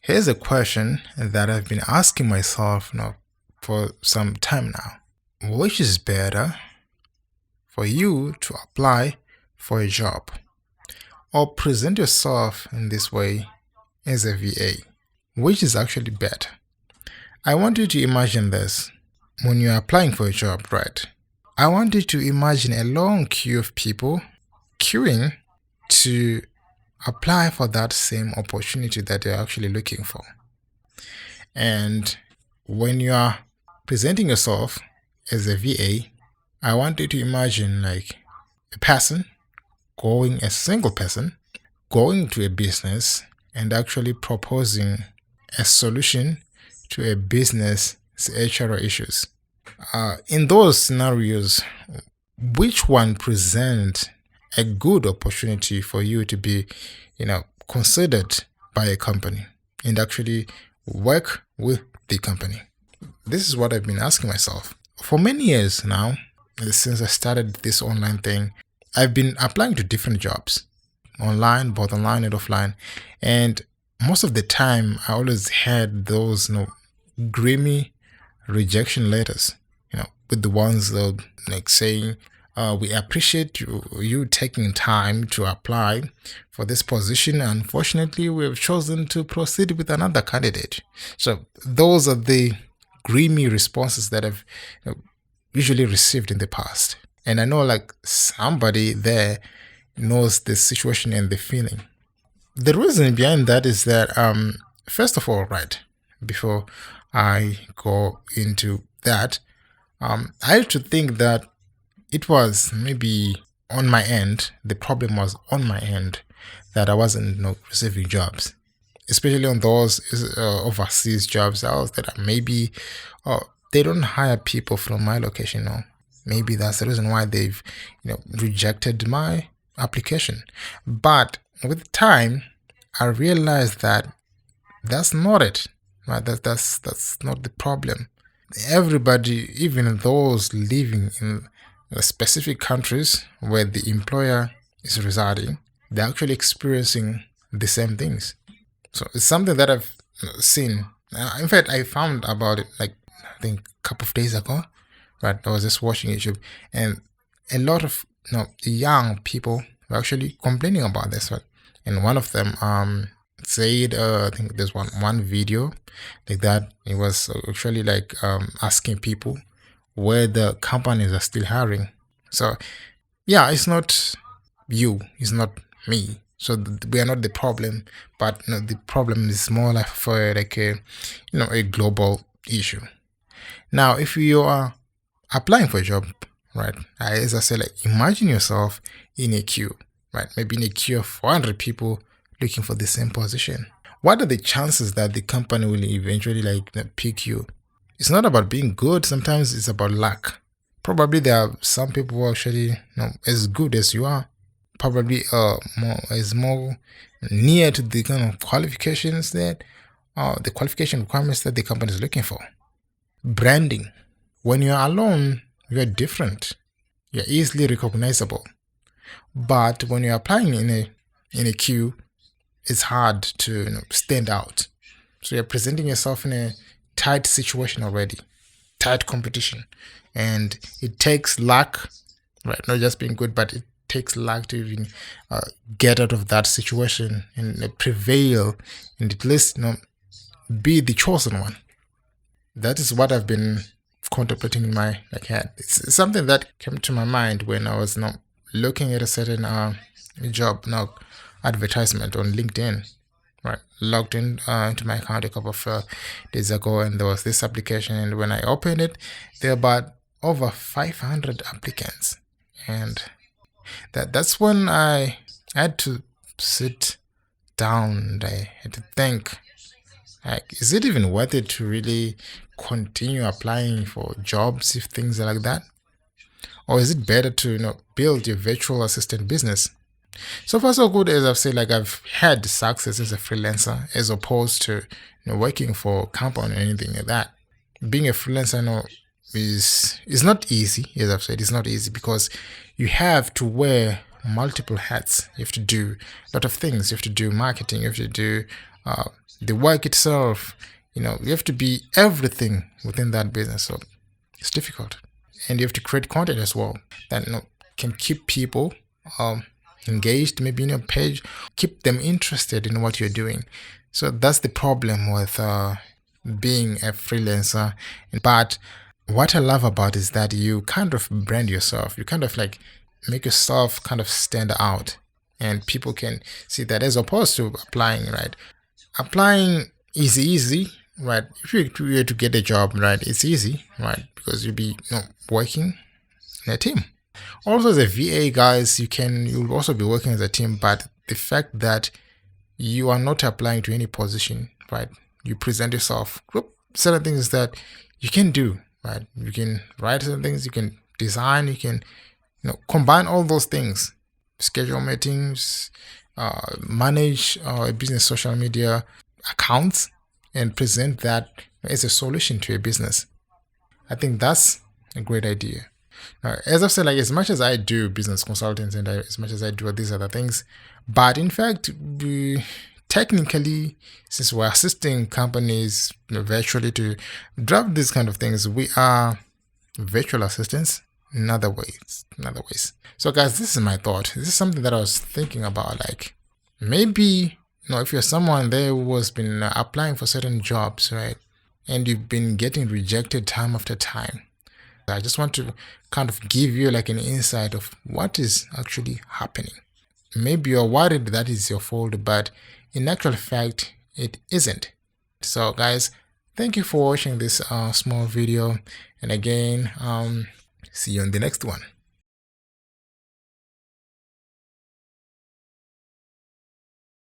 Here's a question that I've been asking myself now for some time now. Which is better for you to apply for a job or present yourself in this way as a VA? Which is actually better? I want you to imagine this when you're applying for a job, right? I want you to imagine a long queue of people queuing to apply for that same opportunity that you're actually looking for. And when you are presenting yourself as a VA, I want you to imagine like a single person, going to a business and actually proposing a solution to a business HR issues. In those scenarios, which one present a good opportunity for you to be, considered by a company and actually work with the company? This is what I've been asking myself. For many years now, since I started this online thing, I've been applying to different jobs, online, both online and offline. And most of the time, I always had those, grimy rejection letters, with the ones like saying, we appreciate you taking time to apply for this position. Unfortunately, we have chosen to proceed with another candidate. So those are the grimy responses that I've usually received in the past. And I know like somebody there knows the situation and the feeling. The reason behind that is that, first of all, right, before I go into that, I have to think that it was maybe on my end, the problem was on my end, that I wasn't receiving jobs, especially on those overseas jobs that are maybe they don't hire people from my location. Maybe that's the reason why they've rejected my application. But with time, I realized that that's not it. Right? That's not the problem. Everybody, even those living in specific countries where the employer is residing, they're actually experiencing the same things. So it's something that I've seen. In fact, I found about it like I think a couple of days ago. Right, I was just watching YouTube, and a lot of young people were actually complaining about this. Right? And one of them said, I think there's one video like that. It was actually like asking people where the companies are still hiring. So yeah, it's not you, it's not me. So we are not the problem, but the problem is more like for like a global issue. Now, if you are applying for a job, right? As I said, like imagine yourself in a queue, right? Maybe in a queue of 400 people looking for the same position. What are the chances that the company will eventually pick you? It's not about being good. Sometimes it's about luck. Probably there are some people who are actually as good as you are. Probably more near to the kind of qualifications that the qualification requirements that the company is looking for. Branding. When you're alone, you're different. You're easily recognizable. But when you're applying in a queue, it's hard to stand out. So you're presenting yourself in a tight situation already, tight competition, and it takes luck, right? Not just being good, but it takes luck to even get out of that situation and prevail, and at least be the chosen one. That is what I've been contemplating in my head. It's something that came to my mind when I was looking at a certain job advertisement on LinkedIn. Right, logged in into my account a couple of days ago, and there was this application. And when I opened it, there were about over 500 applicants, and that's when I had to sit down and I had to think, like, is it even worth it to really continue applying for jobs if things are like that? Or is it better to build your virtual assistant business? So far so good, as I've said, like I've had success as a freelancer as opposed to working for a company or anything like that. Being a freelancer is not easy, as I've said. It's not easy because you have to wear multiple hats. You have to do a lot of things. You have to do marketing. You have to do the work itself. You have to be everything within that business. So it's difficult. And you have to create content as well that can keep people engaged, maybe in your page, keep them interested in what you're doing. So that's the problem with being a freelancer. But what I love about is that you kind of brand yourself. You kind of like make yourself kind of stand out, and people can see that, as opposed to applying, right? Applying is easy, right? If you were to get a job, right, it's easy, right? Because you'll be working in a team. Also, as a VA, guys, you'll also be working as a team, but the fact that you are not applying to any position, right? You present yourself, certain things that you can do, right? You can write certain things, you can design, you can combine all those things, schedule meetings, manage a business social media accounts, and present that as a solution to a business. I think that's a great idea. Now, as I've said, like, as much as I do business consultants and as much as I do these other things, but in fact, technically, since we're assisting companies virtually to drop these kind of things, we are virtual assistants in other ways. So, guys, this is my thought. This is something that I was thinking about. Like, maybe if you're someone there who has been applying for certain jobs, right, and you've been getting rejected time after time, I just want to kind of give you like an insight of what is actually happening. Maybe you're worried that is your fault, but in actual fact, it isn't. So, guys, thank you for watching this small video. And again, see you in the next one.